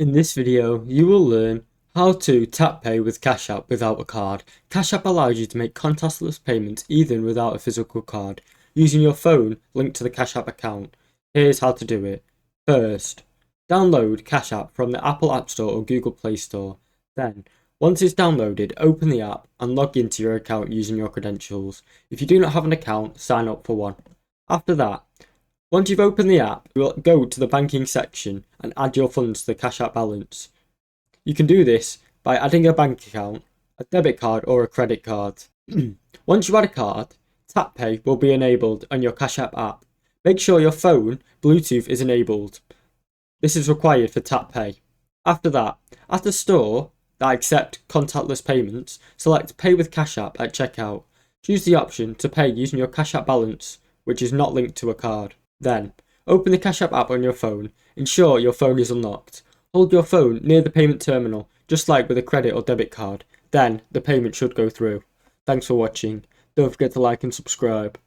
In this video, you will learn how to tap pay with Cashapp without a card. Cashapp allows you to make contactless payments even without a physical card, using your phone linked to the Cashapp account. Here's how to do it. First, download Cashapp from the Apple App Store or Google Play Store. Then, once it's downloaded, open the app and log into your account using your credentials. If you do not have an account, sign up for one. After that, once you've opened the app, you will go to the banking section and add your funds to the Cashapp balance. You can do this by adding a bank account, a debit card or a credit card. Once you add a card, Tap Pay will be enabled on your Cashapp app. Make sure your phone Bluetooth is enabled. This is required for Tap Pay. After that, at a store that accepts contactless payments, select Pay with Cashapp at checkout. Choose the option to pay using your Cashapp balance, which is not linked to a card. Then, open the Cashapp app on your phone. Ensure your phone is unlocked. Hold your phone near the payment terminal, just like with a credit or debit card. Then, the payment should go through. Thanks for watching. Don't forget to like and subscribe.